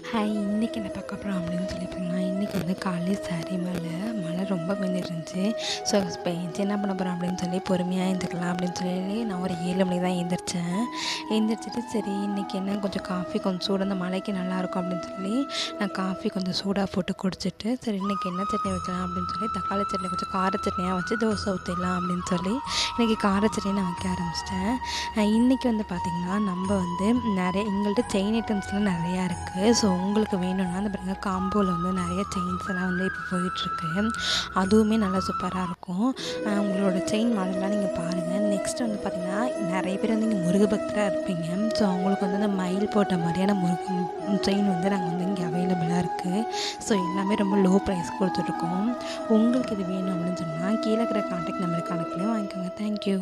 Hi, இன்றைக்கி என்ன பார்க்க போகிறோம் அப்படின்னு சொல்லி பார்த்தீங்கன்னா, இன்றைக்கி வந்து காலையில் சரி மழை ரொம்ப பெஞ்சிருந்துச்சு. ஸோ பெஞ்சு என்ன பண்ண போகிறோம் அப்படின்னு சொல்லி பொறுமையாக எழுந்துக்கலாம் அப்படின்னு சொல்லி நான் ஒரு 7 மணிக்கு தான் எழுந்திரிச்சேன். எழுந்திரிச்சிட்டு சரி இன்றைக்கி என்ன கொஞ்சம் காஃபி கொஞ்சம் சூடு அந்த மழைக்கு நல்லாயிருக்கும் அப்படின்னு சொல்லி நான் காஃபி கொஞ்சம் சூடாக போட்டு குடிச்சிட்டு சரி இன்றைக்கி என்ன சட்னி வைக்கலாம் அப்படின்னு சொல்லி தக்காளி சட்னி கொஞ்சம் கார சட்னியாக வச்சு தோசை ஊற்றிடலாம் அப்படின்னு சொல்லி இன்றைக்கி கார சட்னி நான் வைக்க ஆரம்பிச்சிட்டேன். இன்றைக்கி வந்து பார்த்திங்கன்னா நம்ம வந்து நிறைய எங்கள்கிட்ட செயின் ஐட்டம்ஸ்லாம் நிறையா இருக்குது. ஸோ உங்களுக்கு வேணும்னா அந்த பாருங்க காம்போவில் வந்து நிறைய செயின்ஸ் எல்லாம் வந்து இப்போ போயிட்டுருக்கு. அதுவுமே நல்லா சூப்பராக இருக்கும். உங்களோட செயின் மாடல்லாம் நீங்கள் பாருங்கள். நெக்ஸ்ட் வந்து பார்த்திங்கன்னா நிறைய பேர் வந்து இங்கே முருக பக்தராக இருப்பீங்க. ஸோ அவங்களுக்கு வந்து அந்த மயில் போட்ட மாதிரியான செயின் வந்து நாங்கள் வந்து இங்கே அவைலபிளாக இருக்குது. ஸோ எல்லாமே ரொம்ப லோ ப்ரைஸ் கொடுத்துட்ருக்கோம். உங்களுக்கு இது வேணும் அப்படின்னு சொன்னால் கீழே இருக்கிற கான்டாக்ட் நம்பருக்கு கணக்குலையும் வாங்கிக்கோங்க. தேங்க்யூ.